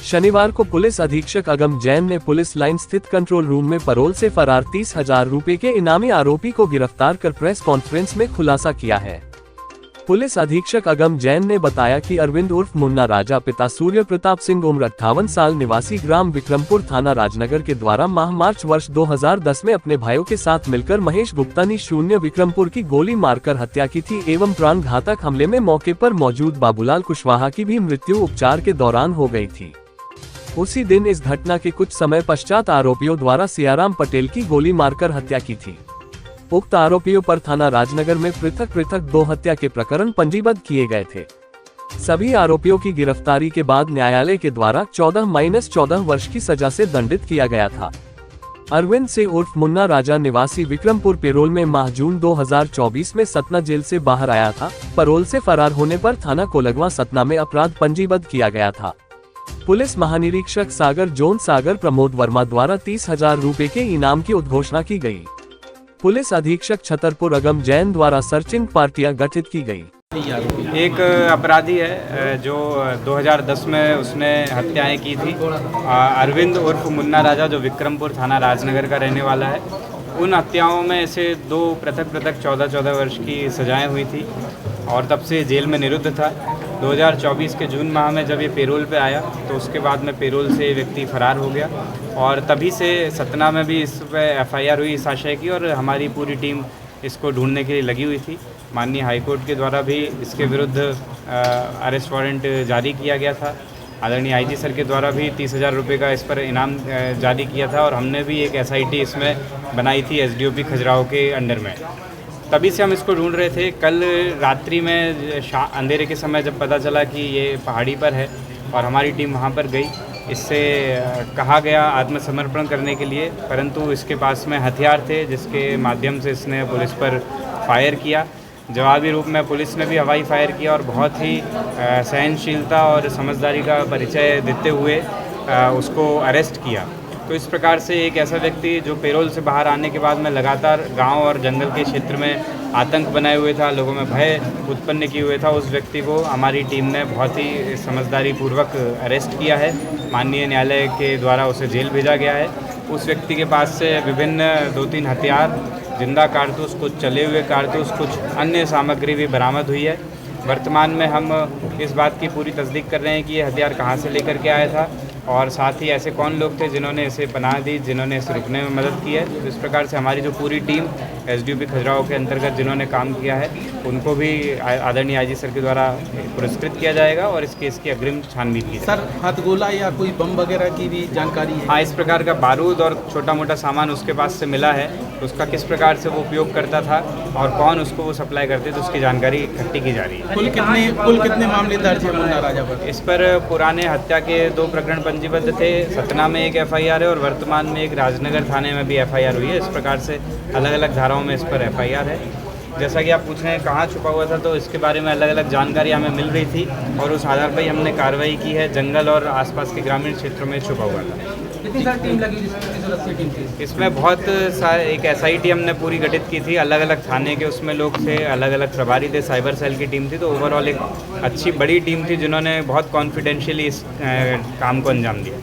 शनिवार को पुलिस अधीक्षक अगम जैन ने पुलिस लाइन स्थित कंट्रोल रूम में पैरोल से फरार 30,000 रुपए के इनामी आरोपी को गिरफ्तार कर प्रेस कॉन्फ्रेंस में खुलासा किया है। पुलिस अधीक्षक अगम जैन ने बताया कि अरविंद उर्फ मुन्ना राजा पिता सूर्य प्रताप सिंह उम्र 58 साल निवासी ग्राम विक्रमपुर थाना राजनगर के द्वारा माह मार्च वर्ष 2010 में अपने भाइयों के साथ मिलकर महेश गुप्ता ने शून्य विक्रमपुर की गोली मारकर हत्या की थी एवं प्राण घातक हमले में मौके पर मौजूद बाबूलाल कुशवाहा की भी मृत्यु उपचार के दौरान हो गई थी। उसी दिन इस घटना के कुछ समय पश्चात आरोपियों द्वारा सियाराम पटेल की गोली मारकर हत्या की थी। उक्त आरोपियों पर थाना राजनगर में पृथक पृथक 2 हत्या के प्रकरण पंजीबद्ध किए गए थे। सभी आरोपियों की गिरफ्तारी के बाद न्यायालय के द्वारा 14-14 वर्ष की सजा से दंडित किया गया था। अरविंद से उर्फ मुन्ना राजा निवासी विक्रमपुर पैरोल में माह जून 2024 में सतना जेल से बाहर आया था। पैरोल से फरार होने पर थाना कोलगवा सतना में अपराध पंजीबद्ध किया गया था। पुलिस महानिरीक्षक सागर जोन सागर प्रमोद वर्मा द्वारा 30,000 रुपए के इनाम की उद्घोषणा की गई। पुलिस अधीक्षक छतरपुर अगम जैन द्वारा सर्चिंग पार्टियां गठित की गई। एक अपराधी है जो 2010 में उसने हत्याएं की थी। अरविंद उर्फ मुन्ना राजा जो विक्रमपुर थाना राजनगर का रहने वाला है। उन हत्याओं में ऐसे 2 पृथक 14 वर्ष की सजाएं हुई थी और तब से जेल में निरुद्ध था। 2024 के जून माह में जब ये पैरोल पे आया तो उसके बाद में पैरोल से व्यक्ति फरार हो गया और तभी से सतना में भी इस पर FIR हुई इस आशय की और हमारी पूरी टीम इसको ढूंढने के लिए लगी हुई थी। माननीय हाईकोर्ट के द्वारा भी इसके विरुद्ध अरेस्ट वारंट जारी किया गया था। आदरणीय IG सर के द्वारा भी 30,000 रुपये का इस पर इनाम जारी किया था और हमने भी एक SIT इसमें बनाई थी SDOP खजुराहो के अंडर में। तभी से हम इसको ढूंढ रहे थे। कल रात्रि में अंधेरे के समय जब पता चला कि ये पहाड़ी पर है और हमारी टीम वहाँ पर गई, इससे कहा गया आत्मसमर्पण करने के लिए, परंतु इसके पास में हथियार थे जिसके माध्यम से इसने पुलिस पर फायर किया। जवाबी रूप में पुलिस ने भी हवाई फायर किया और बहुत ही सहनशीलता और समझदारी का परिचय देते हुए उसको अरेस्ट किया। तो इस प्रकार से एक ऐसा व्यक्ति जो पैरोल से बाहर आने के बाद में लगातार गांव और जंगल के क्षेत्र में आतंक बनाए हुए था, लोगों में भय उत्पन्न किए हुए था, उस व्यक्ति को हमारी टीम ने बहुत ही समझदारी पूर्वक अरेस्ट किया है। माननीय न्यायालय के द्वारा उसे जेल भेजा गया है। उस व्यक्ति के पास से विभिन्न 2-3 हथियार, जिंदा कारतूस, कुछ चले हुए कारतूस, कुछ अन्य सामग्री भी बरामद हुई है। वर्तमान में हम इस बात की पूरी तस्दीक कर रहे हैं कि ये हथियार कहाँ से लेकर के आया था और साथ ही ऐसे कौन लोग थे जिन्होंने इसे पनाह दी, जिन्होंने इसे रुकने में मदद की है। तो इस प्रकार से हमारी जो पूरी टीम SDOP खजुराहो के अंतर्गत जिन्होंने काम किया है उनको भी आदरणीय IG सर के द्वारा पुरस्कृत किया जाएगा और इस केस की अग्रिम छानबीन की जाएगी। सर, हथगोला या कोई बम वगैरह की भी जानकारी है? हाँ, इस प्रकार का बारूद और छोटा मोटा सामान उसके पास से मिला है। उसका किस प्रकार से वो उपयोग करता था और कौन उसको वो सप्लाई करते थे उसकी जानकारी इकट्ठी की जा रही है। कुल कितने मामले दर्ज है मुन्ना राजा पर? इस पर पुराने हत्या के 2 प्रकरण पंजीबद्ध थे। सतना में एक FIR है और वर्तमान में एक राजनगर थाने में भी FIR हुई है। इस प्रकार से अलग अलग धाराओं में इस पर FIR है। जैसा कि आप पूछ रहे हैं कहाँ छुपा हुआ था, तो इसके बारे में अलग अलग जानकारी हमें मिल रही थी और उस आधार पर ही हमने कार्रवाई की है। जंगल और आसपास के ग्रामीण क्षेत्रों में छुपा हुआ था। कितनी सारी टीम लगी जिसमें सदस्य टीम थी? इसमें बहुत एक SIT हमने पूरी गठित की थी। अलग अलग थाने के उसमें लोग थे, अलग अलग प्रभारी थे, साइबर सेल की टीम थी। तो ओवरऑल एक अच्छी बड़ी टीम थी जिन्होंने बहुत कॉन्फिडेंशियली इस काम को अंजाम दिया।